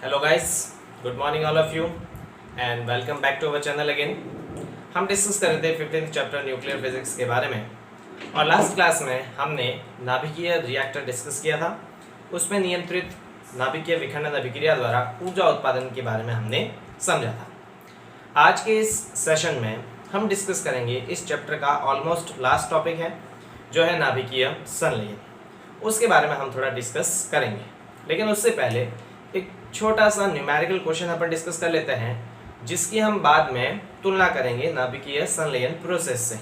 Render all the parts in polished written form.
Hello guys, good morning all of you and welcome back to our channel again. हम discuss कर रहे थे 15th chapter nuclear physics के बारे में और लास्ट क्लास में हमने नाभिकीय रिएक्टर डिस्कस किया था। उसमें नियंत्रित नाभिकीय विखंडन अभिक्रिया द्वारा ऊर्जा उत्पादन के बारे में हमने समझा था। आज के इस सेशन में हम डिस्कस करेंगे इस चैप्टर का ऑलमोस्ट लास्ट टॉपिक है जो है नाभिकीय संलयन। उसके बारे में हम थोड़ा डिस्कस करेंगे, लेकिन उससे पहले एक छोटा सा न्यूमेरिकल क्वेश्चन अपन डिस्कस कर लेते हैं जिसकी हम बाद में तुलना करेंगे नाभिकीय संलयन प्रोसेस से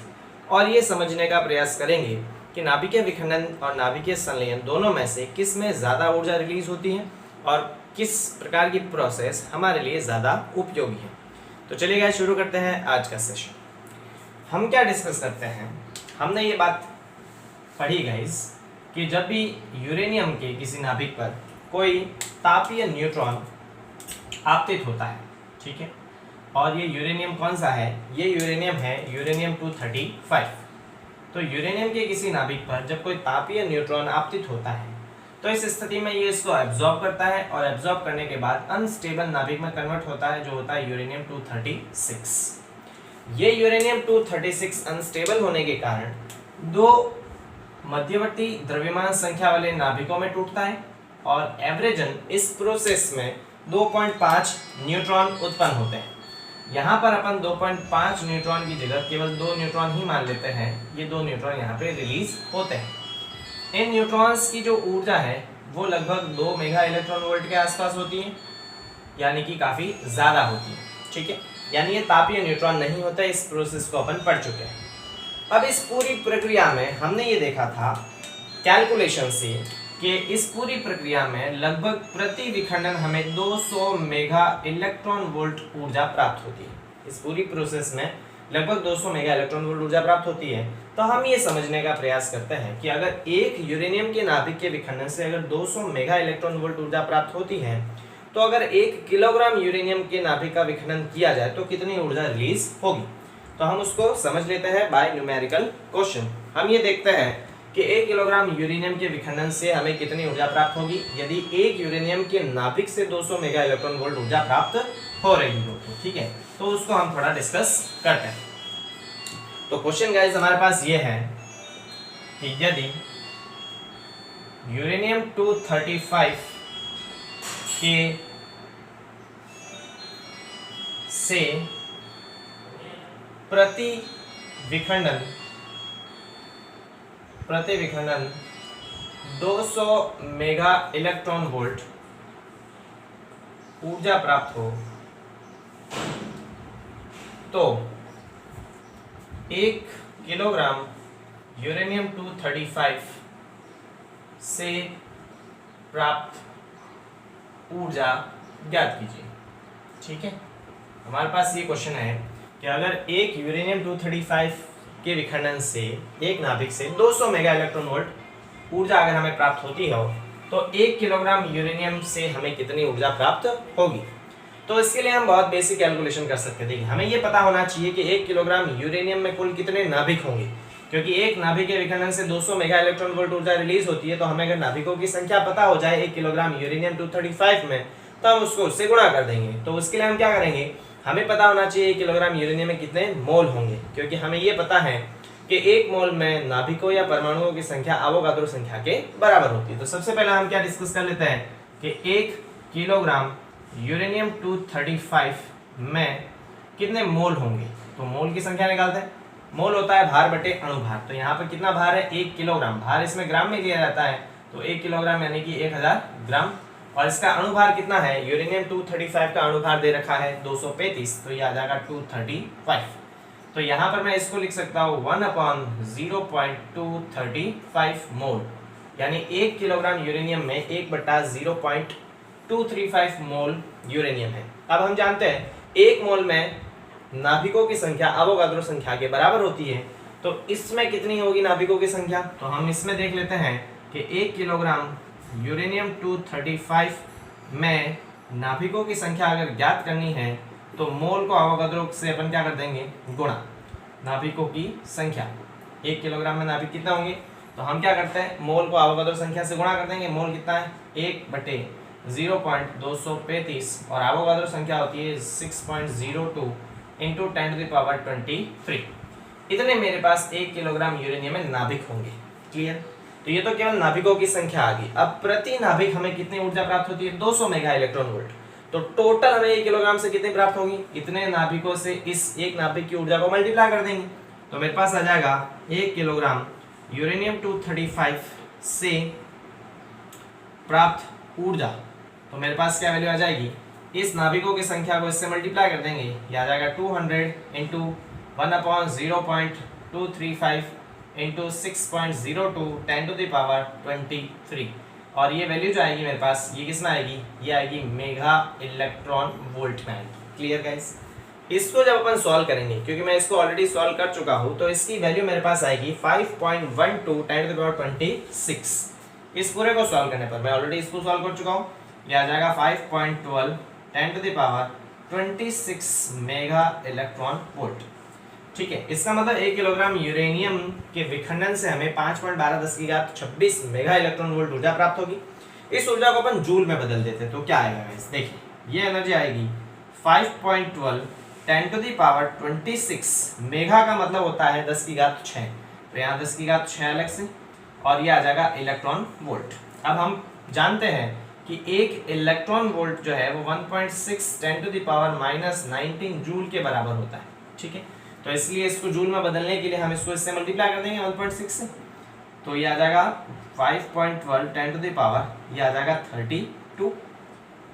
और ये समझने का प्रयास करेंगे कि नाभिकीय विखंडन और नाभिकीय संलयन दोनों में से किस में ज़्यादा ऊर्जा रिलीज होती है और किस प्रकार की प्रोसेस हमारे लिए ज़्यादा उपयोगी है। तो चलिए गाइस, शुरू करते हैं आज का सेशन। हम क्या डिस्कस करते हैं, हमने ये बात पढ़ी गाइस कि जब भी यूरेनियम के किसी नाभिक पर कोई तापीय न्यूट्रॉन आपतित होता है, ठीक है, और ये यूरेनियम कौन सा है, ये यूरेनियम है यूरेनियम 235। तो यूरेनियम के किसी नाभिक पर जब कोई तापीय न्यूट्रॉन आपतित होता है तो इस स्थिति में ये इसको एब्जॉर्ब करता है और एब्जॉर्ब करने के बाद अनस्टेबल नाभिक में कन्वर्ट होता है जो होता है यूरेनियम 236। ये यूरेनियम 236 अनस्टेबल होने के कारण दो मध्यवर्ती द्रव्यमान संख्या वाले नाभिकों में टूटता है और एवरेजन इस प्रोसेस में 2.5 न्यूट्रॉन उत्पन्न होते हैं। यहाँ पर अपन 2.5 न्यूट्रॉन की जगह केवल 2 न्यूट्रॉन ही मान लेते हैं। ये 2 न्यूट्रॉन यहाँ पे रिलीज होते हैं। इन न्यूट्रॉन्स की जो ऊर्जा है वो लगभग 2 मेगा इलेक्ट्रॉन वोल्ट के आसपास होती है, यानी कि काफ़ी ज़्यादा होती है, ठीक है। यानी ये तापीय न्यूट्रॉन नहीं होता। इस प्रोसेस को अपन पढ़ चुके हैं। अब इस पूरी प्रक्रिया में हमने ये देखा था कैलकुलेशन से कि इस पूरी प्रक्रिया में लगभग प्रति विखंडन हमें 200 मेगा इलेक्ट्रॉन वोल्ट ऊर्जा प्राप्त होती है। इस पूरी प्रोसेस में लगभग 200 मेगा इलेक्ट्रॉन वोल्ट ऊर्जा प्राप्त होती है। तो हम ये समझने का प्रयास करते हैं कि अगर एक यूरेनियम के नाभिक के विखंडन से अगर 200 मेगा इलेक्ट्रॉन वोल्ट ऊर्जा प्राप्त होती है तो अगर 1 किलोग्राम यूरेनियम के नाभिक का विखंडन किया जाए तो कितनी ऊर्जा रिलीज होगी। तो हम उसको समझ लेते हैं बाय न्यूमेरिकल क्वेश्चन। हम ये देखते हैं कि 1 किलोग्राम यूरेनियम के विखंडन से हमें कितनी ऊर्जा प्राप्त होगी यदि 1 यूरेनियम के नाभिक से 200 मेगा इलेक्ट्रॉन वोल्ट ऊर्जा प्राप्त हो रही हो तो, ठीक है। तो उसको हम थोड़ा डिस्कस करते हैं। तो क्वेश्चन गाइस हमारे पास ये है कि यदि यूरेनियम 235 के से प्रति विखंडन 200 मेगा इलेक्ट्रॉन वोल्ट ऊर्जा प्राप्त हो तो 1 किलोग्राम यूरेनियम 235 से प्राप्त ऊर्जा ज्ञात कीजिए, ठीक है। हमारे पास ये क्वेश्चन है कि अगर एक यूरेनियम 235 के विखंडन से एक नाभिक से 200 मेगा इलेक्ट्रॉन वोल्ट ऊर्जा अगर हमें प्राप्त होती हो तो 1 किलोग्राम यूरेनियम से हमें कितनी ऊर्जा प्राप्त होगी। तो इसके लिए हम बहुत बेसिक कैलकुलेशन कर सकते थे। हमें ये पता होना चाहिए कि 1 किलोग्राम यूरेनियम में कुल कितने नाभिक होंगे, क्योंकि एक नाभिक के विखंडन से 200 मेगा इलेक्ट्रॉन वोल्ट ऊर्जा रिलीज होती है। तो हमें अगर नाभिकों की संख्या पता हो जाए 1 किलोग्राम यूरेनियम 235 में तो हम उसको उससे गुणा कर देंगे। तो उसके लिए हम क्या करेंगे, हमें पता होना चाहिए 1 किलोग्राम यूरेनियम में कितने मोल होंगे, क्योंकि हमें ये पता है कि 1 मोल में नाभिकों या परमाणुओं की संख्या अवोगाद्रो संख्या के बराबर होती है। तो सबसे पहले हम क्या डिस्कस कर लेते हैं कि 1 किलोग्राम यूरेनियम 235 में कितने मोल होंगे। तो मोल की संख्या निकालते हैं। मोल होता है भार बटे अणुभार। तो यहाँ पर कितना भार है, 1 किलोग्राम। भार इसमें ग्राम में लिया जाता है तो 1 किलोग्राम यानी कि 1000 ग्राम। और इसका अणुभार कितना है, यूरेनियम 235 का अणुभार दे रखा है 235, तो ये आ जाएगा 235। तो यहाँ पर मैं इसको लिख सकता हूँ 1/0.235 मोल, यानी 1 किलोग्राम यूरेनियम में 1/0.235 मोल यूरेनियम है। अब हम जानते हैं 1 मोल में नाभिकों की संख्या अवोगाद्रो संख्या के बराबर होती है। तो इसमें कितनी होगी नाभिकों की संख्या, तो हम इसमें देख लेते हैं कि 1 किलोग्राम यूरेनियम 235 में नाभिकों की संख्या अगर ज्ञात करनी है तो मोल को अवोगाद्रो से अपन क्या कर देंगे, गुणा नाभिकों की संख्या। 1 किलोग्राम में नाभिक कितना होंगे, तो हम क्या करते हैं मोल को अवोगाद्रो संख्या से गुणा कर देंगे। मोल कितना है, 1/0 0.235 और एवोगाड्रो संख्या होती है 6.02 इंटू 10⁻23। इतने मेरे पास 1 किलोग्राम यूरेनियम में नाभिक होंगे। क्लियर? तो ये तो केवल नाभिकों की संख्या आ गई। अब प्रति नाभिक हमें कितनी ऊर्जा प्राप्त होती है? 200 मेगा इलेक्ट्रॉन वोल्ट। तो टोटल हमें 1 किलोग्राम से कितनी प्राप्त होगी? इतने नाभिकों से इस एक नाभिक की ऊर्जा को मल्टीप्लाई कर देंगे तो मेरे पास आ जाएगा 1 किलोग्राम यूरेनियम 235 से प्राप्त ऊर्जा। तो मेरे पास क्या वैल्यू आ जाएगी? इस नाभिकों की संख्या को इससे मल्टीप्लाई कर देंगे, ये आ जाएगा 200 इंटू 1/0.235 इंटू 6.02 10⁻23 और ये वैल्यू जो आएगी मेरे पास, ये किस में आएगी? ये आएगी मेगा इलेक्ट्रॉन वोल्ट में आएगी। Clear guys? इसको जब अपन सॉल्व करेंगे, क्योंकि मैं इसको ऑलरेडी सॉल्व कर चुका हूँ, तो इसकी वैल्यू मेरे पास आएगी 5.12 10⁻26। इस पूरे को सॉल्व करने पर, मैं ऑलरेडी इसको सॉल्व कर चुका हूँ, ये आ जाएगा 5.12 10⁻26 मेगा इलेक्ट्रॉन वोल्ट। ठीक है, इसका मतलब 1 किलोग्राम यूरेनियम के विखंडन से हमें 5.12 मेगा इलेक्ट्रॉन वोल्ट ऊर्जा प्राप्त होगी। इस ऊर्जा को अपन जूल में बदल देते तो क्या आएगा गाइस? देखिए, ये एनर्जी आएगी 5.12 10⁻26 मेगा का मतलब होता है 10⁶। तो यहाँ 10⁶ अलग से और ये आ जाएगा इलेक्ट्रॉन वोल्ट। अब हम जानते हैं कि एक इलेक्ट्रॉन वोल्ट जो है वो 1.6 10⁻⁻19 जूल के बराबर होता है। ठीक है, तो इसलिए इसको जूल में बदलने के लिए हम इसको इससे मल्टीप्लाई कर देंगे 1.6 से, तो ये आ जाएगा 5.12 10⁻, ये आ जाएगा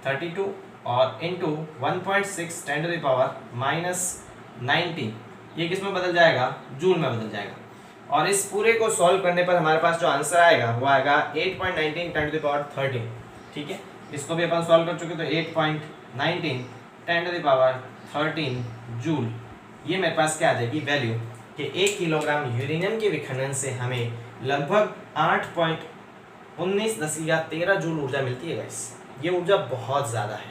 32 और इंटू 1.6 10⁻⁻19, ये किस में बदल जाएगा? जूल में बदल जाएगा। और इस पूरे को सॉल्व करने पर हमारे पास जो आंसर आएगा वो आएगा 8.19 10⁻13। ठीक है, इसको भी अपन सॉल्व कर चुके, तो 8.19 10⁻13 जूल, ये मेरे पास क्या आ जाएगी वैल्यू कि 1 किलोग्राम यूरेनियम के विखंडन से हमें लगभग 8.19 10⁻13 जूल ऊर्जा मिलती है गाइस। ये ऊर्जा बहुत ज़्यादा है।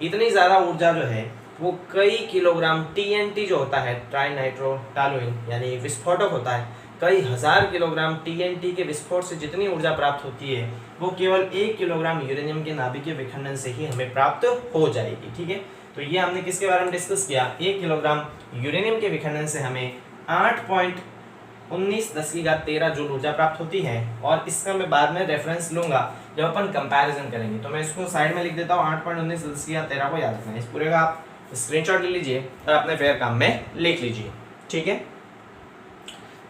इतनी ज़्यादा ऊर्जा जो है वो कई किलोग्राम TNT जो होता है, ट्राई नाइट्रो टॉलुइन, यानी विस्फोटक होता है, कई हजार किलोग्राम TNT के विस्फोट से जितनी ऊर्जा प्राप्त होती है वो केवल 1 किलोग्राम यूरेनियम के नाभिक के विखंडन से ही हमें प्राप्त हो जाएगी। ठीक है, तो ये हमने किसके बारे में डिस्कस किया? 1 किलोग्राम यूरेनियम के विखंडन से हमें 8.19 10⁻13 जूल ऊर्जा प्राप्त होती है। और इसका मैं बाद में रेफरेंस लूंगा जब अपन कंपैरिजन करेंगे, तो मैं इसको साइड में लिख देता हूँ। 8.19 10⁻13 को याद रखना है। इस पूरे का आप स्क्रीनशॉट ले लीजिए और अपने फेयर काम में लिख लीजिए। ठीक है,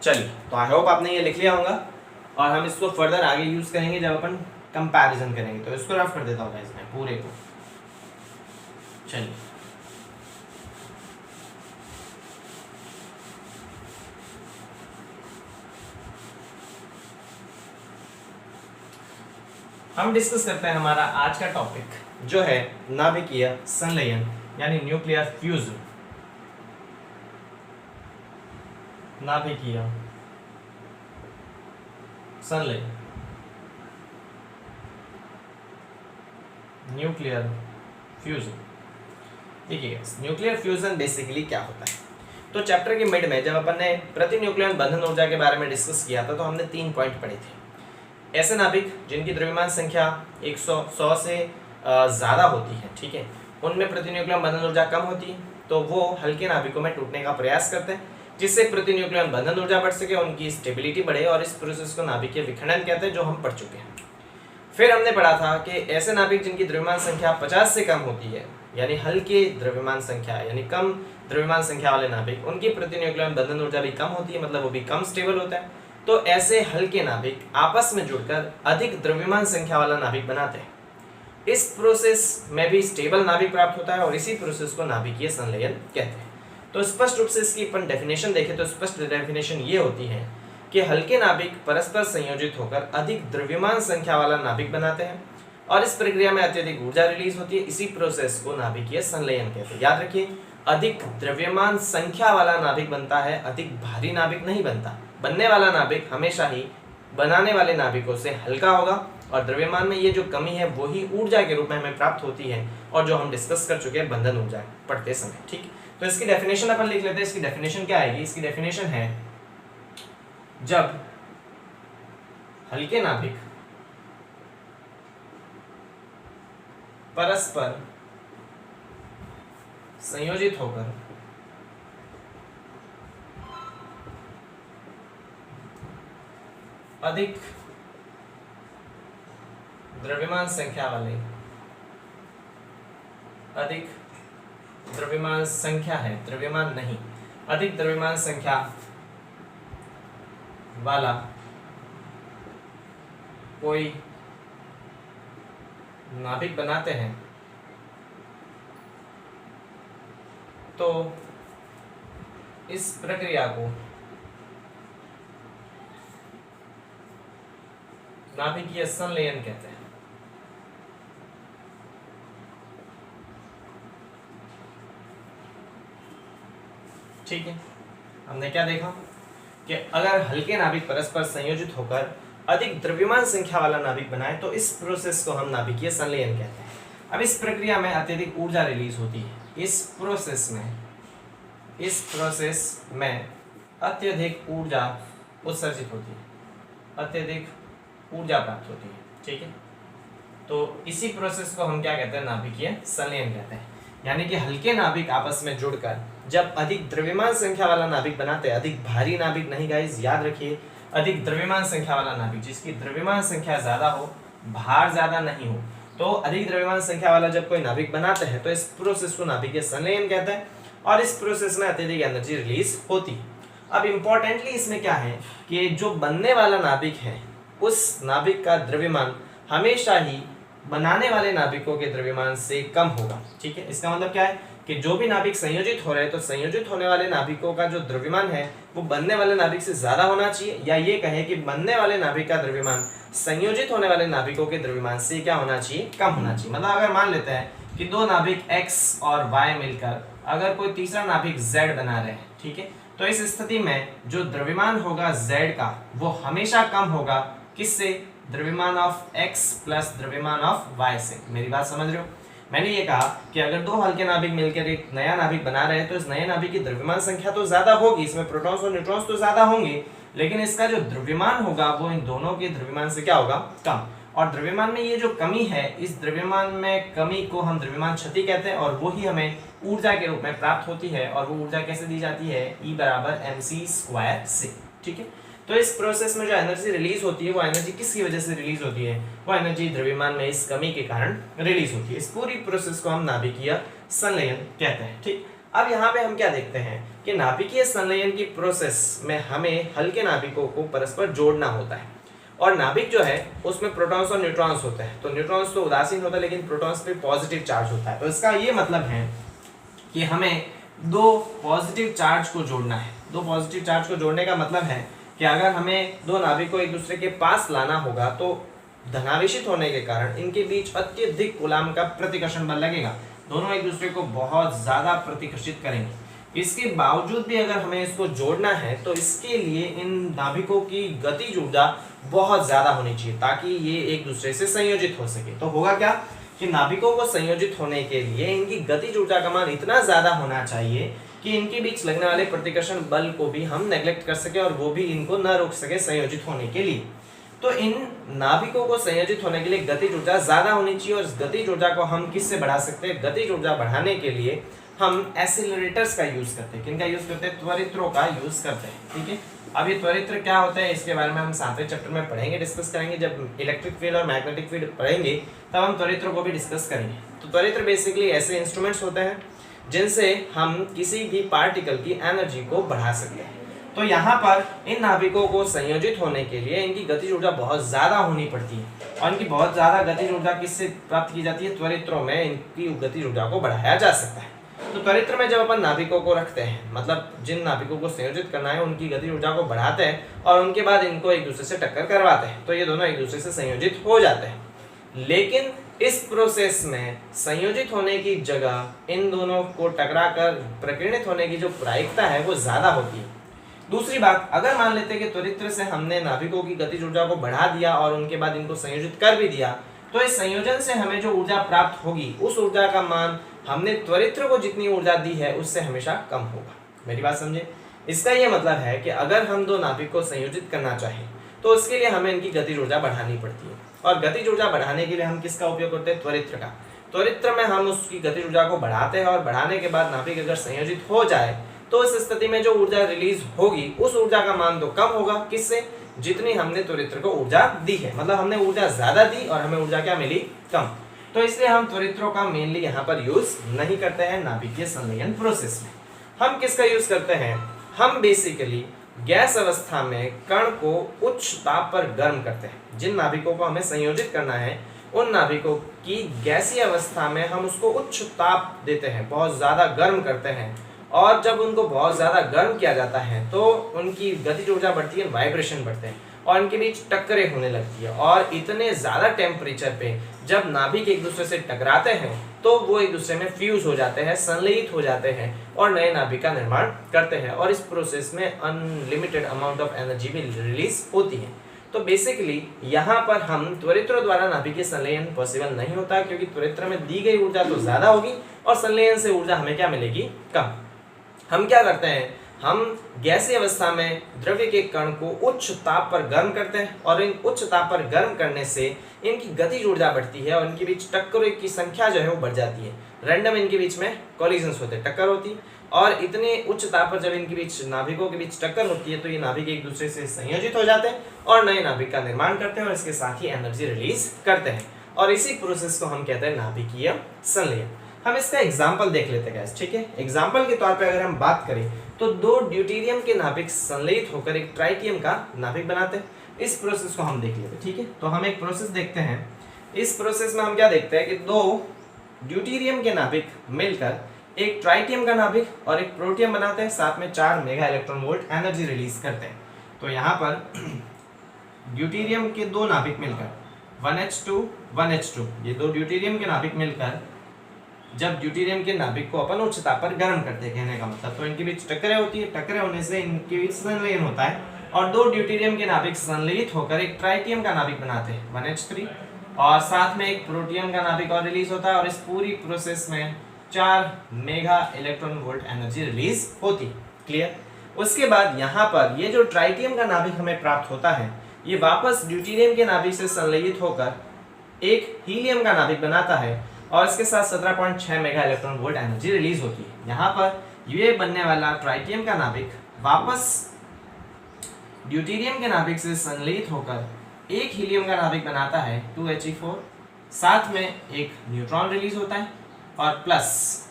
चलिए, तो आई होप आपने ये लिख लिया होगा और हम इसको फर्दर आगे यूज करेंगे जब अपन कंपैरिजन करेंगे। तो इसको रफ कर देता हूँ इसमें पूरे को। चलिए, हम डिस्कस करते हैं हमारा आज का टॉपिक जो है नाभिकीय संलयन यानी न्यूक्लियर फ्यूजन। नाभिकीय संलयन, न्यूक्लियर फ्यूजन। देखिए, न्यूक्लियर फ्यूजन बेसिकली क्या होता है? तो चैप्टर के मिड में जब अपन ने प्रति न्यूक्लियन बंधन ऊर्जा के बारे में डिस्कस किया था, तो हमने 3 पॉइंट पढ़े थे। ऐसे नाभिक जिनकी द्रव्यमान संख्या 100 से ज़्यादा होती है, ठीक है, उनमें प्रति न्यूक्लियन बंधन ऊर्जा कम होती है, तो वो हल्के नाभिकों में टूटने का प्रयास करते हैं, जिससे प्रति न्यूक्लियन बंधन ऊर्जा बढ़ सके, उनकी स्टेबिलिटी बढ़े, और इस प्रोसेस को नाभिकीय विखंडन कहते हैं, जो हम पढ़ चुके हैं। फिर हमने पढ़ा था कि ऐसे नाभिक जिनकी द्रव्यमान संख्या 50 से कम होती है, यानी हल्के द्रव्यमान संख्या यानी कम द्रव्यमान संख्या वाले नाभिक, उनकी प्रति न्यूक्लियन बंधन ऊर्जा भी कम होती है, मतलब वो भी कम स्टेबल होता है। तो ऐसे हल्के नाभिक आपस में जुड़कर अधिक द्रव्यमान संख्या वाला नाभिक बनाते हैं। इस प्रोसेस में भी स्टेबल नाभिक प्राप्त होता है और इसी प्रोसेस को नाभिकीय संलयन कहते हैं। तो स्पष्ट रूप से इसकी अपन डेफिनेशन देखें तो स्पष्ट डेफिनेशन ये होती है कि हल्के नाभिक परस्पर संयोजित होकर अधिक द्रव्यमान संख्या वाला नाभिक बनाते हैं और इस प्रक्रिया में अत्यधिक ऊर्जा रिलीज होती है। इसी प्रोसेस को नाभिकीय संलयन कहते हैं। याद रखिए, अधिक द्रव्यमान संख्या वाला नाभिक बनता है, अधिक भारी नाभिक नहीं बनता। बनने वाला नाभिक हमेशा ही बनाने वाले नाभिकों से हल्का होगा और द्रव्यमान में ये जो कमी है वही ऊर्जा के रूप में हमें प्राप्त होती है, और जो हम डिस्कस कर चुके हैं बंधन ऊर्जा पढ़ते समय। ठीक, तो इसकी डेफिनेशन अपन लिख लेते हैं। इसकी डेफिनेशन क्या आएगी? इसकी डेफिनेशन है, जब हल्के नाभिक परस्पर संयोजित होकर अधिक द्रव्यमान संख्या वाले, अधिक द्रव्यमान संख्या है, द्रव्यमान नहीं, अधिक द्रव्यमान संख्या वाला कोई नाभिक बनाते हैं तो इस प्रक्रिया को नाभिकीय संलयन कहते हैं। ठीक है, हमने क्या देखा कि अगर हल्के नाभिक परस्पर संयोजित होकर अधिक द्रव्यमान संख्या वाला नाभिक बनाए तो इस प्रोसेस को हम नाभिकीय संलयन कहते हैं। अब इस प्रक्रिया में अत्यधिक ऊर्जा रिलीज होती है। इस प्रोसेस में अत्यधिक ऊर्जा उत्सर्जित होती है, अत्यधिक ऊर्जा प्राप्त होती है। ठीक है, तो इसी प्रोसेस को हम क्या कहते हैं, नाभिकीय संलयन कहते हैं। यानी कि हल्के नाभिक आपस में जुड़कर जब अधिक द्रव्यमान संख्या वाला नाभिक बनाते हैं, अधिक भारी नाभिक नहीं गाइस, याद रखिए, अधिक द्रव्यमान संख्या वाला नाभिक, जिसकी द्रव्यमान संख्या ज्यादा हो, भार ज्यादा नहीं हो, तो अधिक द्रव्यमान संख्या वाला जब कोई नाभिक बनाते हैं तो इस प्रोसेस को नाभिकीय संलयन कहते हैं और इस प्रोसेस में अत्यधिक एनर्जी रिलीज होती है। अब इंपॉर्टेंटली इसमें क्या है कि जो बनने वाला नाभिक है उस नाभिक का द्रव्यमान हमेशा ही बनाने वाले नाभिकों के द्रव्यमान से कम होगा। ठीक है, इसका मतलब क्या है कि जो भी नाभिक संयोजित हो रहे हैं तो संयोजित होने वाले नाभिकों का जो द्रव्यमान है वो बनने वाले नाभिक से ज्यादा होना चाहिए, या ये कहें कि बनने वाले नाभिक का द्रव्यमान संयोजित होने वाले नाभिकों के द्रव्यमान से क्या होना चाहिए, कम होना चाहिए। मतलब अगर मान लेते हैं कि दो नाभिक x और y मिलकर अगर कोई तीसरा नाभिक z बना रहे हैं, ठीक है, तो इस स्थिति में जो द्रव्यमान होगा z का वो हमेशा कम होगा किससे, द्रव्यमान ऑफ x प्लस द्रव्यमान ऑफ y से। मेरी बात समझ रहे हो? मैंने ये कहा कि अगर दो हल्के नाभिक मिलकर एक नया नाभिक बना रहे हैं तो इस नए नाभिक की द्रव्यमान संख्या तो ज्यादा होगी, इसमें प्रोटॉन्स और न्यूट्रॉन्स तो ज्यादा होंगे, लेकिन इसका जो द्रव्यमान होगा वो इन दोनों के द्रव्यमान से क्या होगा, कम। और द्रव्यमान में ये जो कमी है, इस द्रव्यमान में कमी को हम द्रव्यमान क्षति कहते हैं और वो ही हमें ऊर्जा के रूप में प्राप्त होती है। और वो ऊर्जा कैसे दी जाती है, E बराबर mc² से। ठीक है, तो इस प्रोसेस में जो एनर्जी रिलीज होती है वो एनर्जी किसकी वजह से रिलीज होती है, वो एनर्जी द्रव्यमान में इस कमी के कारण रिलीज होती है। इस पूरी प्रोसेस को हम नाभिकीय संलयन कहते हैं। ठीक, अब यहाँ पे हम क्या देखते हैं कि नाभिकीय संलयन की प्रोसेस में हमें हल्के नाभिकों को परस्पर जोड़ना होता है और नाभिक जो है उसमें प्रोटॉन्स और न्यूट्रॉन्स होते हैं। तो न्यूट्रॉन्स तो उदासीन होता है लेकिन प्रोटॉन्स पे पॉजिटिव चार्ज होता है। तो इसका ये मतलब है कि हमें दो पॉजिटिव चार्ज को जोड़ना है। दो पॉजिटिव चार्ज को जोड़ने का मतलब है कि अगर हमें दो नाभिक को एक दूसरे के पास लाना होगा तो धनावेशित होने के कारण इनके बीच अत्यधिक कूलाम का प्रतिकर्षण बल लगेगा, दोनों एक दूसरे को बहुत ज्यादा प्रतिकर्षित करेंगे। इसके बावजूद भी अगर हमें इसको जोड़ना है तो इसके लिए इन नाभिकों की गतिज ऊर्जा बहुत ज्यादा होनी चाहिए ताकि ये एक दूसरे से संयोजित हो सके। तो होगा क्या कि नाभिकों को संयोजित होने के लिए इनकी गतिज ऊर्जा का मान इतना ज्यादा होना चाहिए कि इनके बीच लगने वाले प्रतिकर्षण बल को भी हम नेग्लेक्ट कर सके और वो भी इनको न रोक सके संयोजित होने के लिए। तो इन नाभिकों को संयोजित होने के लिए गतिज ऊर्जा ज्यादा होनी चाहिए और इस गतिज ऊर्जा को हम किससे बढ़ा सकते हैं, गतिज ऊर्जा बढ़ाने के लिए हम एक्सीलरेटर्स का यूज करते हैं। किनका यूज करते हैं, त्वरित्रों का यूज करते हैं। ठीक है, अब ये त्वरित्र क्या होता है इसके बारे में हम 7वें चैप्टर में पढ़ेंगे, डिस्कस करेंगे। जब इलेक्ट्रिक फील्ड और मैग्नेटिक फील्ड पढ़ेंगे तब हम त्वरित्रों को भी डिस्कस करेंगे। तो त्वरित्र बेसिकली ऐसे इंस्ट्रूमेंट्स होते हैं जिनसे हम किसी भी पार्टिकल की एनर्जी को बढ़ा सकते हैं। तो यहाँ पर इन नाभिकों को संयोजित होने के लिए इनकी गतिज ऊर्जा बहुत ज्यादा होनी पड़ती है और इनकी बहुत ज्यादा गतिज ऊर्जा किससे प्राप्त की जाती है, त्वरित्रों में इनकी गतिज ऊर्जा को बढ़ाया जा सकता है। तो त्वरित्र में जब अपन नाभिकों को रखते हैं, मतलब जिन नाभिकों को संयोजित करना है उनकी गतिज ऊर्जा को बढ़ाते हैं और उनके बाद इनको एक दूसरे से टक्कर करवाते हैं, तो ये दोनों एक दूसरे से संयोजित हो जाते हैं। लेकिन इस प्रोसेस में संयोजित होने की जगह इन दोनों को टकराकर प्रकीर्णित होने की जो प्रायिकता है वो ज्यादा होती है। दूसरी बात, अगर मान लेते हैं कि त्वरित्र से हमने नाभिकों की गतिज ऊर्जा को बढ़ा दिया और उनके बाद इनको संयोजित कर भी दिया, तो इस संयोजन से हमें जो ऊर्जा प्राप्त होगी उस ऊर्जा का मान हमने त्वरित्र को जितनी ऊर्जा दी है उससे हमेशा कम होगा। मेरी बात समझे? इसका यह मतलब है कि अगर हम दो नाभिक को संयोजित करना चाहें तो उसके लिए हमें इनकी गतिज ऊर्जा बढ़ानी पड़ती है और गतिज ऊर्जा बढ़ाने के लिए हम किसका उपयोग करते हैं, त्वरित्र का। त्वरित्र में हम उसकी गतिज ऊर्जा को बढ़ाते हैं और बढ़ाने के बाद नाभिक अगर संयोजित हो जाए तो उस स्थिति में जो ऊर्जा रिलीज होगी उस ऊर्जा का मान तो कम होगा, किससे, जितनी हमने त्वरित्र को ऊर्जा दी है, मतलब हमने ऊर्जा ज्यादा दी और हमें ऊर्जा क्या मिली, कम। तो इसलिए हम त्वरित्रों का मेनली यहाँ पर यूज नहीं करते हैं नाभिकीय संलयन प्रोसेस में। हम किसका यूज करते हैं, हम बेसिकली गैस अवस्था में कण को उच्च ताप पर गर्म करते हैं। जिन नाभिकों को हमें संयोजित करना है उन नाभिकों की गैसीय अवस्था में हम उसको उच्च ताप देते हैं, बहुत ज्यादा गर्म करते हैं, और जब उनको बहुत ज्यादा गर्म किया जाता है तो उनकी गतिज ऊर्जा बढ़ती है, वाइब्रेशन बढ़ते हैं और इनके बीच टक्करें होने लगती है। और इतने ज्यादा टेम्परेचर पे जब नाभिक एक दूसरे से टकराते हैं तो वो एक दूसरे में फ्यूज हो जाते हैं, संलयित हो जाते हैं और नए नाभिक का निर्माण करते हैं, और इस प्रोसेस में अनलिमिटेड अमाउंट ऑफ एनर्जी भी रिलीज होती है। तो बेसिकली यहाँ पर हम त्वरित्रों द्वारा नाभिकीय संलयन पॉसिबल नहीं होता, क्योंकि त्वरित्र में दी गई ऊर्जा तो ज्यादा होगी और संलयन से ऊर्जा हमें क्या मिलेगी, कम। हम क्या करते हैं, हम गैसीय अवस्था में द्रव्य के कण को उच्च ताप पर गर्म करते हैं और इन उच्च ताप पर गर्म करने से इनकी गतिज ऊर्जा बढ़ती है और इनके बीच टक्करों की संख्या जो है वो बढ़ जाती है। रैंडम इनके बीच में कॉलिजन्स होते हैं, टक्कर होती है, और इतने उच्च ताप पर जब इनके बीच नाभिकों के बीच टक्कर होती है तो ये नाभिक एक दूसरे से संयोजित हो जाते हैं और नए नाभिक का निर्माण करते हैं और इसके साथ ही एनर्जी रिलीज करते हैं, और इसी प्रोसेस को हम कहते हैं नाभिकीय संलयन। हम इसका एग्जाम्पल देख लेते हैं गाइस, ठीक है। एग्जाम्पल के तौर पे अगर हम बात करें तो दो ड्यूटेरियम के नाभिक संलयित होकर एक ट्राइटियम का नाभिक बनाते हैं। इस प्रोसेस को हम देख लेते हैं, ठीक है। तो हम एक प्रोसेस देखते हैं। इस प्रोसेस में हम क्या देखते हैं कि दो ड्यूटेरियम के नाभिक मिलकर एक ट्राइटियम का नाभिक और एक प्रोटियम बनाते हैं, साथ में 4 mega electron volt energy release करते हैं। तो यहाँ पर ड्यूटेरियम के दो नाभिक मिलकर 1h2 1h2, ये दो ड्यूटेरियम के नाभिक मिलकर जब ड्यूटेरियम के नाभिक को अपन उच्च ताप पर गर्म करते हैं, कहने का मतलब, तो इनके बीच टक्करें होती है, टक्करें होने से इनके बीच संलयन होता है और दो ड्यूटेरियम के नाभिक संलयित होकर एक ट्राइटियम का नाभिक बनाते हैं 1h3, और साथ में एक प्रोटियम का नाभिक और रिलीज होता है, और इस पूरी प्रोसेस में 4 mega electron volt energy release होती है। क्लियर। उसके बाद यहाँ पर ये जो ट्राइटियम का नाभिक हमें प्राप्त होता है ये वापस ड्यूटेरियम के नाभिक से संलयित होकर एक हीलियम का नाभिक बनाता है और इसके साथ 17.6 mega electron volt energy release होती है। यहाँ पर ये बनने वाला ट्राइटियम का नाभिक वापस ड्यूटेरियम के नाभिक से संलयित होकर एक हीलियम का नाभिक बनाता है 2He4, साथ में एक न्यूट्रॉन रिलीज होता है और प्लस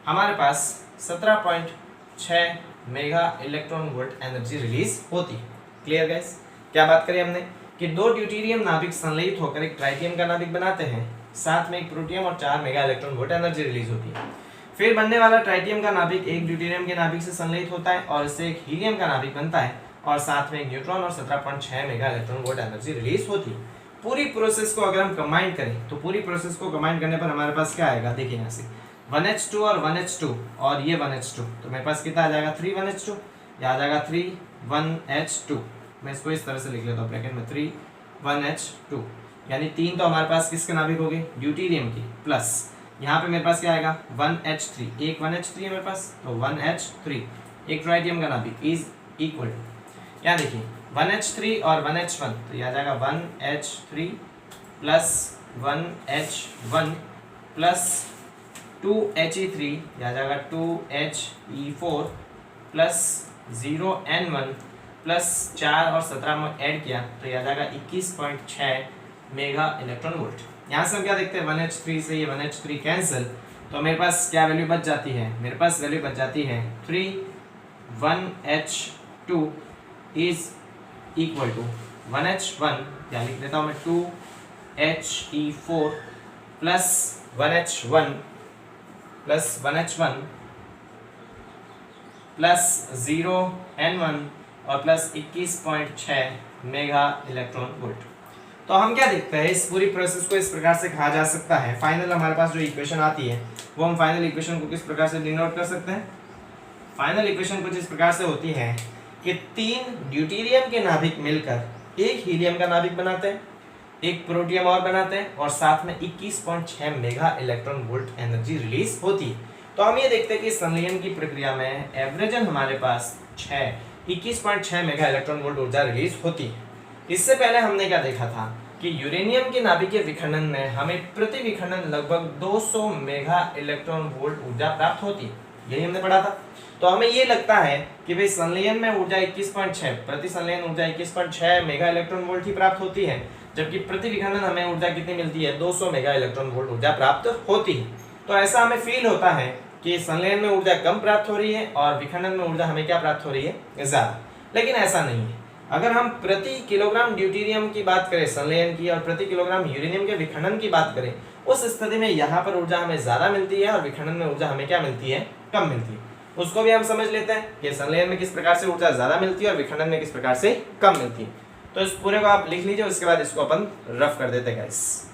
हमारे पास 17.6 mega electron volt energy release होती है। Clear guys. क्या बात करें हमने कि दो ड्यूटेरियम नाभिक संलयित होकर एक ट्राइटियम का नाभिक बनाते हैं, साथ में एक प्रोटियम और 4 mega electron volt energy release होती है। फिर बनने वाला ट्राइटियम का नाभिक एक ड्यूटेरियम के नाभिक से संलयित होता है और इससे एक हीलियम का नाभिक बनता है और साथ में एक न्यूट्रॉन और 17.6 mega electron volt energy release होती है। पूरी प्रोसेस को अगर हम कंबाइन करें तो पूरी प्रोसेस को कंबाइन करने पर हमारे पास क्या आएगा, देखिए यहाँ से 1h2 और 1h2 और ये 1h2, तो मेरे पास कितना आ जाएगा 3 1h2, या आ जाएगा 3 1h2। मैं इसको इस तरह से लिख लेता हूँ ब्रैकेट में 3 1h2, यानी 3 तो हमारे पास किसके नाभिक हो गए, ड्यूटेरियम की, प्लस यहाँ पे मेरे पास क्या आएगा 1h3, एक 1h3 है मेरे पास, तो 1h3 एक ट्राइटियम का नाभिक इज इक्वल टू, यहाँ देखिए 1h3 और 1h1, तो यह आ जाएगा 1h3 plus 1h1 plus 2He3, यह आ जाएगा 2He4 प्लस 0N1 प्लस 4 और 17 में ऐड किया तो यह आ जाएगा 21.6 मेगा इलेक्ट्रॉन वोल्ट। यहाँ से हम क्या देखते हैं 1h3 से ये 1h3 कैंसिल, तो मेरे पास क्या वैल्यू बच जाती है, मेरे पास वैल्यू बच जाती है 3 1h2 is equal to 1h1, या लिख देता हूँ मैं 2He4 plus 1h1 plus 1h1 plus 0N1 और प्लस 21.6 मेगा इलेक्ट्रॉन वोल्ट। तो हम क्या देखते हैं, इस पूरी प्रोसेस को इस प्रकार से कहा जा सकता है। फाइनल हमारे पास जो इक्वेशन आती है वो हम फाइनल इक्वेशन को किस प्रकार से डिनोट कर सकते हैं। फाइनल इक्वेशन कुछ इस प्रकार से होती है कि 3 ड्यूटेरियम के नाभिक मिलकर एक हीलियम का नाभिक बनाते हैं, एक प्रोटियम और बनाते हैं और साथ में 21.6 mega electron volt energy release होती है। तो हम ये देखते हैं कि संलयन की प्रक्रिया में एवरेजन हमारे पास 21.6 मेगा इलेक्ट्रॉन वोल्ट ऊर्जा रिलीज होती है। इससे पहले हमने क्या देखा था कि यूरेनियम के नाभिकीय विखंडन में हमें प्रति विखंडन लगभग 200 मेगा इलेक्ट्रॉन वोल्ट ऊर्जा प्राप्त होती है, यही हमने पढ़ा था। तो हमें ये लगता है कि भाई संलयन में ऊर्जा 21.6 प्रति संलयन ऊर्जा 21.6 मेगा इलेक्ट्रॉन वोल्ट ही प्राप्त होती है, जबकि प्रति विखंडन हमें ऊर्जा कितनी मिलती है, 200 मेगा इलेक्ट्रॉन वोल्ट ऊर्जा प्राप्त होती है। तो ऐसा हमें फील होता है कि संलयन में ऊर्जा कम प्राप्त हो रही है और विखंडन में ऊर्जा हमें क्या प्राप्त हो रही है, ज्यादा। लेकिन ऐसा नहीं है। अगर हम प्रति किलोग्राम ड्यूटेरियम की बात करें संलयन की और प्रति किलोग्राम यूरेनियम के विखंडन की बात करें, उस स्थिति में यहाँ पर ऊर्जा हमें ज्यादा मिलती है और विखंडन में ऊर्जा हमें क्या मिलती है, कम मिलती है। उसको भी हम समझ लेते हैं कि संलयन में किस प्रकार से ऊर्जा ज्यादा मिलती है और विखंडन में किस प्रकार से कम मिलती है। तो इस पूरे को आप लिख लीजिए, उसके बाद इसको अपन रफ कर देते हैं गाइस,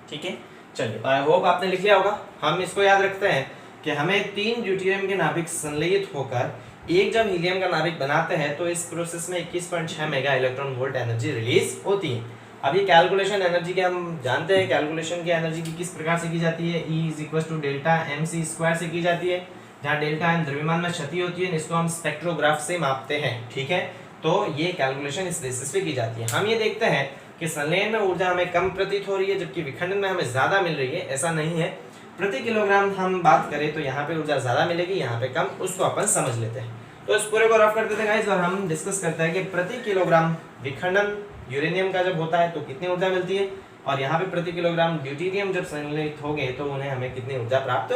ठीक है। चलिए, आई होप आपने लिख लिया होगा। हम इसको याद रखते हैं कि हमें 3 ड्यूटेरियम के नाभिक संलयित होकर एक जब हीलियम का नाभिक बनाते हैं तो इस प्रोसेस में 21.6 mega electron volt energy release होती है। अब ये कैलकुलेशन एनर्जी के हम जानते हैं, कैलकुलेशन की एनर्जी की किस प्रकार से की जाती है, E = डेल्टा mc² से की जाती है, जहाँ डेल्टा m द्रव्यमान में क्षति होती है, इसको हम स्पेक्ट्रोग्राफ से मापते हैं, ठीक है। तो ये कैलकुलेशन इस बेसिस पे की जाती है। हम ये देखते हैं कि संलयन में ऊर्जा हमें कम प्रतीत हो रही है जबकि विखंडन में हमें ज्यादा मिल रही है, ऐसा नहीं है। प्रति किलोग्राम हम बात करें तो यहाँ पे ऊर्जा ज्यादा मिलेगी, यहाँ पे कम, उसको अपन समझ लेते हैं। तो इस पूरे को रफ कर देते हैं गाइस और हम डिस्कस करते हैं कि प्रति किलोग्राम विखंडन यूरेनियम का जब होता है तो कितनी ऊर्जा मिलती है, और यहाँ पे प्रति किलोग्राम ड्यूटेरियम जब संलयित होंगे तो उन्हें हमें कितनी ऊर्जा प्राप्त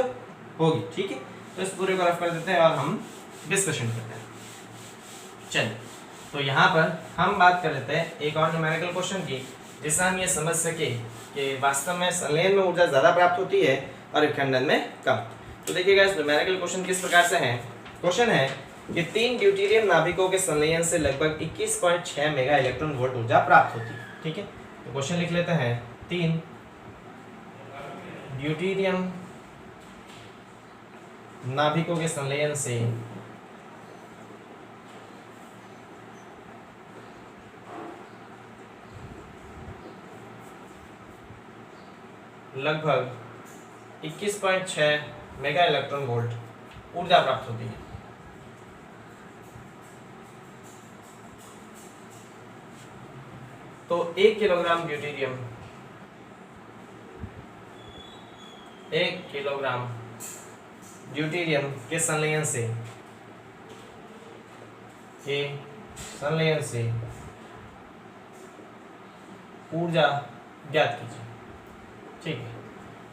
होगी, ठीक है। तो इस पूरे को रफ कर देते हैं और हम डिस्कशन करते हैं। चलिए, तो यहाँ पर हम बात कर लेते हैं एक और न्यूमेरिकल क्वेश्चन की, जिससे हम ये समझ सके कि वास्तव में संलयन में ऊर्जा ज्यादा प्राप्त होती है और विखंडन में कम। तो देखिएगा इस न्यूमेरिकल क्वेश्चन किस प्रकार से है। क्वेश्चन है कि 3 ड्यूटेरियम नाभिकों के संलयन से लगभग 21.6 मेगा इलेक्ट्रॉन वोल्ट ऊर्जा प्राप्त होती है, ठीक है। तो क्वेश्चन लिख लेते हैं, 3 ड्यूटेरियम नाभिकों के संलयन से लगभग 21.6 मेगा इलेक्ट्रॉन वोल्ट ऊर्जा प्राप्त होती है। तो 1 किलोग्राम ड्यूटेरियम के संलयन से ऊर्जा ज्ञात कीजिए, ठीक है।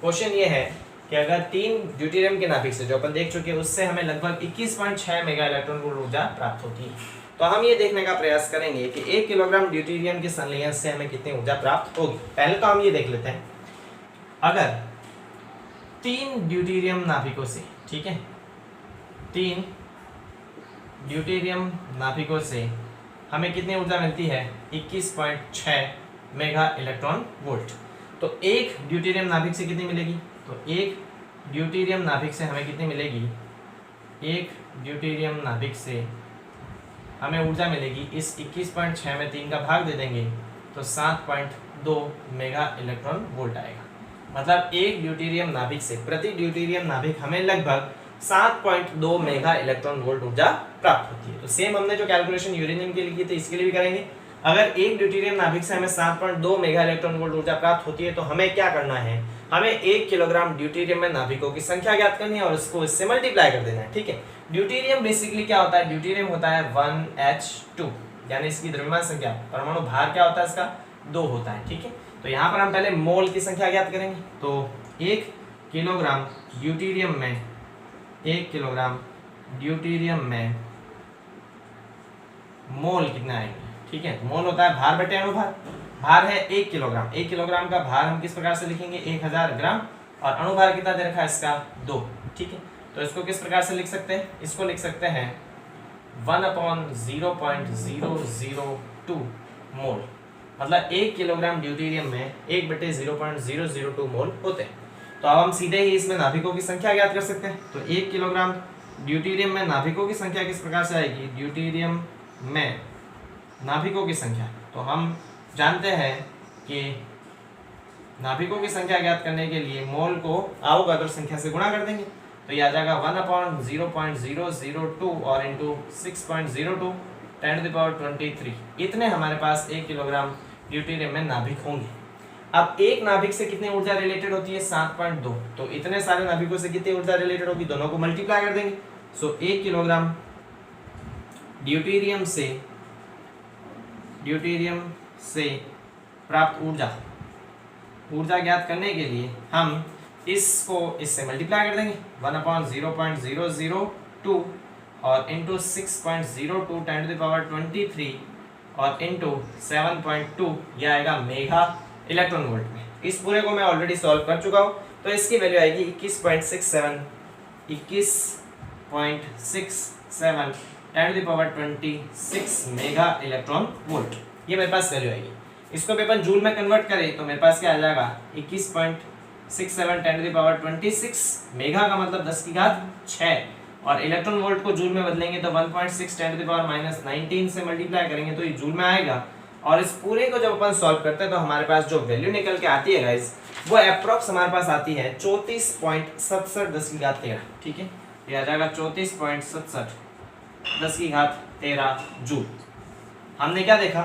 क्वेश्चन ये है कि अगर 3 ड्यूटेरियम के नाभिक से जो अपन देख चुके हैं उससे हमें लगभग 21.6 मेगा इलेक्ट्रॉन वोल्ट ऊर्जा प्राप्त होती है, तो हम ये देखने का प्रयास करेंगे कि 1 किलोग्राम ड्यूटेरियम के संलयन से हमें कितनी ऊर्जा प्राप्त होगी। पहले तो हम ये देख लेते हैं, अगर 3 ड्यूटेरियम नाभिकों से, ठीक है, 3 ड्यूटेरियम नाभिकों से हमें कितनी ऊर्जा मिलती है, 21.6 मेगा इलेक्ट्रॉन वोल्ट। तो एक ड्यूटेरियम नाभिक से कितनी मिलेगी, तो एक ड्यूटेरियम नाभिक से हमें कितनी मिलेगी, एक ड्यूटेरियम नाभिक से हमें ऊर्जा मिलेगी, इस 21.6 में 3 का भाग दे देंगे तो 7.2 मेगा इलेक्ट्रॉन वोल्ट आएगा। मतलब एक ड्यूटेरियम नाभिक से प्रति ड्यूटेरियम नाभिक हमें लगभग 7.2 मेगा इलेक्ट्रॉन वोल्ट ऊर्जा प्राप्त होती है। तो सेम हमने जो कैलकुलेशन यूरेनियम के लिए की थी इसके लिए भी करेंगे। अगर एक ड्यूटेरियम नाभिक से हमें 7.2 मेगा इलेक्ट्रॉन वोल्ट ऊर्जा प्राप्त होती है तो हमें क्या करना है, हमें 1 किलोग्राम ड्यूटेरियम में नाभिकों की संख्या ज्ञात करनी है और इसको इससे मल्टीप्लाई कर देना है, ठीक है। ड्यूटेरियम बेसिकली क्या होता है, ड्यूटेरियम होता है 1H2, यानी इसकी द्रव्यमान संख्या, परमाणु भार क्या होता है इसका, 2 होता है, ठीक है। तो यहाँ पर हम पहले मोल की संख्या ज्ञात करेंगे। तो 1 किलोग्राम ड्यूटेरियम में 1 किलोग्राम ड्यूटेरियम में मोल कितना आएंगे, ठीक है। मोल होता है भार बटे अणुभार। भार है 1 किलोग्राम, 1 किलोग्राम का भार हम किस प्रकार से लिखेंगे, 1000 ग्राम, और अणुभार कितना दे रखा है इसका, 2, ठीक है। तो इसको किस प्रकार से लिख सकते हैं, इसको लिख सकते हैं 1/0.002 मोल। मतलब 1 किलोग्राम ड्यूटेरियम में 1/0.002 मोल होते हैं। तो अब हम सीधे ही इसमें नाभिकों की संख्या ज्ञात कर सकते हैं। तो 1 किलोग्राम ड्यूटेरियम में नाभिकों की संख्या किस प्रकार से आएगी, ड्यूटेरियम में नाभिकों की संख्या, तो हम जानते हैं कि नाभिकों की संख्या ज्ञात करने के लिए मोल को अवोगाद्रो संख्या से गुणा कर देंगे। तो ये आ जाएगा 1/0.002 और इंटू 6.02 10⁻23। इतने हमारे पास 1 किलोग्राम ड्यूटेरियम में नाभिक होंगे। अब एक नाभिक से कितनी ऊर्जा रिलेटेड होती है 7.2, तो इतने सारे नाभिकों से कितनी ऊर्जा रिलेटेड होगी, दोनों को मल्टीप्लाई कर देंगे। सो 1 किलोग्राम ड्यूटेरियम से प्राप्त ऊर्जा ज्ञात करने के लिए हम इसको इससे मल्टीप्लाई कर देंगे 1/0.002 और इंटू 6.02 10⁻23 और इंटू 7.2, यह आएगा मेगा इलेक्ट्रॉन वोल्ट में। इस पूरे को मैं ऑलरेडी सॉल्व कर चुका हूँ, तो इसकी वैल्यू आएगी 21.67 10⁻26 मेगा इलेक्ट्रॉन वोल्ट, ये मेरे पास वैल्यू आएगी। इसको भी अपन जूल में कन्वर्ट करें तो मेरे पास क्या आ जाएगा 21.67 10⁻26 मेगा का मतलब 10⁻6, और इलेक्ट्रॉन वोल्ट को जूल में बदलेंगे तो 1.6 10⁻−19 से मल्टीप्लाई करेंगे तो ये जूल में आएगा। और इस पूरे को जब अपन सॉल्व करते हैं तो हमारे पास जो वैल्यू निकल के आती है गाइस, वो अप्रॉक्स हमारे पास आती है 34.77 10⁻13। ठीक है, ये आ जाएगा 34.77 10⁻13 जूल। हमने क्या देखा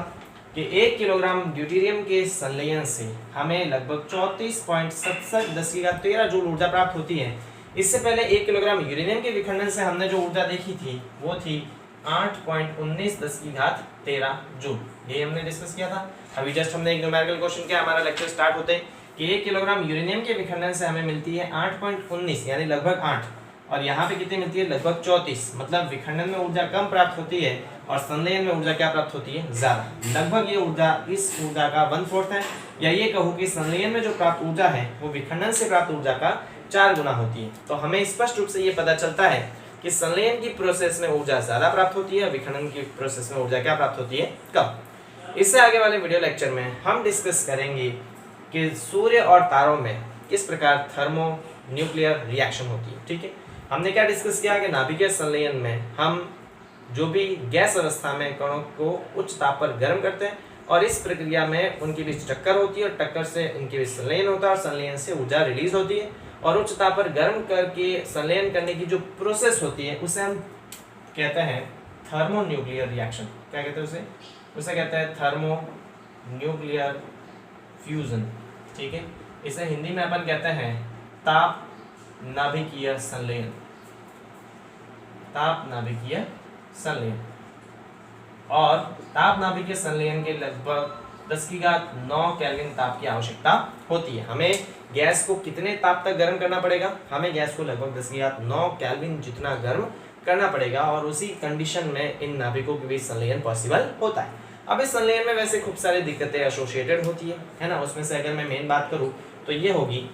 कि 1 किलोग्राम ड्यूटेरियम के संलयन से हमें लगभग 34.77 10⁻13 जूल ऊर्जा प्राप्त होती है। इससे पहले 1 किलोग्राम यूरेनियम के विखंडन से हमने जो ऊर्जा देखी थी वो थी 8.19 10⁻13 जूल, ये हमने डिस्कस किया था। अभी जस्ट हमने एक न्यूमेरिकल क्वेश्चन किया, हमारा लेक्चर स्टार्ट होते हैं कि 1 किलोग्राम यूरेनियम के विखंडन से हमें मिलती है 8.19 यानी लगभग 8, और यहाँ पे कितनी मिलती है लगभग 34, मतलब विखंडन में ऊर्जा कम प्राप्त होती है और संलयन में ऊर्जा क्या प्राप्त होती है ज्यादा। लगभग ये ऊर्जा इस ऊर्जा का 1/4 है, या ये कहूँ कि संलयन में जो प्राप्त ऊर्जा है वो विखंडन से प्राप्त ऊर्जा का 4 गुना होती है। तो हमें स्पष्ट रूप से ये पता चलता है कि संलयन की प्रोसेस में ऊर्जा ज्यादा प्राप्त होती है, विखंडन की प्रोसेस में ऊर्जा क्या प्राप्त होती है कम। इससे आगे वाले वीडियो लेक्चर में हम डिस्कस करेंगे कि सूर्य और तारों में किस प्रकार थर्मो न्यूक्लियर रिएक्शन होती है। ठीक है, हमने क्या डिस्कस किया कि नाभिकीय संलयन में हम जो भी गैस अवस्था में कणों को उच्च ताप पर गर्म करते हैं और इस प्रक्रिया में उनके बीच टक्कर होती है और टक्कर से उनके बीच संलयन होता है और संलयन से ऊर्जा रिलीज होती है, और उच्च ताप पर गर्म करके संलयन करने की जो प्रोसेस होती है उसे हम कहते हैं थर्मो न्यूक्लियर रिएक्शन। क्या कहते हैं उसे कहते हैं थर्मो न्यूक्लियर फ्यूजन। ठीक है, इसे हिंदी में अपन कहते हैं ताप नाभिकीय संलयन, ताप नाभिकीय संलयन। और ताप नाभिकीय संलयन के लगभग 10⁹ केल्विन ताप की आवश्यकता होती है। हमें गैस को कितने ताप तक गर्म करना पड़ेगा, हमें गैस को लगभग 10⁹ केल्विन जितना गर्म करना पड़ेगा, और उसी कंडीशन में इन नाभिकों के बीच संलयन पॉसिबल होता है। अब इस संलयन में वैसे खूब सारी दिक्कतें एसोसिएटेड होती है ना। उसमें से अगर मैं मेन बात करूँ तो ये होगी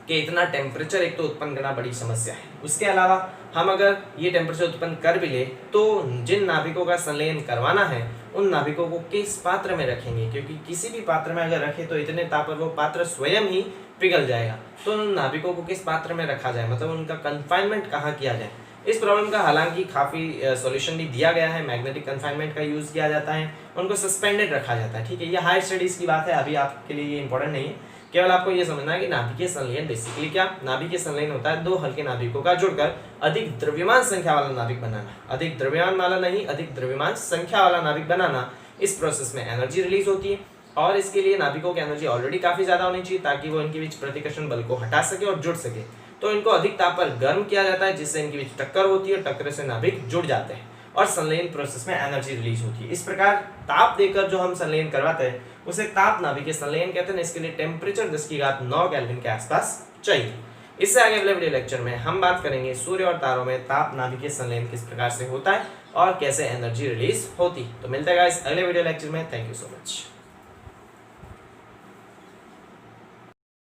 कि इतना टेम्परेचर एक तो उत्पन्न करना बड़ी समस्या है। उसके अलावा हम अगर ये टेम्परेचर उत्पन्न कर भी ले तो जिन नाभिकों का संलयन करवाना है उन नाभिकों को किस पात्र में रखेंगे, क्योंकि किसी भी पात्र में अगर रखे तो इतने ताप पर वो पात्र स्वयं ही पिघल जाएगा। तो उन नाभिकों को किस पात्र में रखा जाए, मतलब उनका कन्फाइनमेंट कहाँ किया जाए। इस प्रॉब्लम का हालांकि काफ़ी सॉल्यूशन भी दिया गया है, मैग्नेटिक कन्फाइनमेंट का यूज़ किया जाता है, उनको सस्पेंडेड रखा जाता है। ठीक है, ये हायर स्टडीज़ की बात है, अभी आपके लिए ये इंपॉर्टेंट नहीं है। केवल आपको ये समझना है कि नाभिकीय संलयन बेसिकली क्या, नाभिकीय संलयन होता है दो हल्के नाभिकों का जुड़कर अधिक द्रव्यमान संख्या वाला नाभिक बनाना। अधिक द्रव्यमान वाला नहीं, अधिक द्रव्यमान संख्या वाला नाभिक बनाना। इस प्रोसेस में एनर्जी रिलीज होती है और इसके लिए नाभिकों की एनर्जी ऑलरेडी काफी ज्यादा होनी चाहिए ताकि वो इनके बीच प्रतिकर्षण बल को हटा सके और जुड़ सके। तो इनको अधिक ताप पर गर्म किया जाता है जिससे इनके बीच टक्कर होती है, टक्कर से नाभिक जुड़ जाते हैं और संलयन प्रोसेस में एनर्जी रिलीज होती है। इस प्रकार ताप देकर जो हम संलयन करवाते हैं उसे ताप नाभिकीय संलयन कहते हैं। इसके लिए टेम्परेचर 10⁹ केल्विन के आसपास चाहिए। इससे आगे अगले वीडियो लेक्चर में हम बात करेंगे सूर्य और तारों में ताप नाभिकीय संलयन किस प्रकार से होता है और कैसे एनर्जी रिलीज होती है। तो मिलते हैं गाइस अगले वीडियो लेक्चर में। Thank you so much.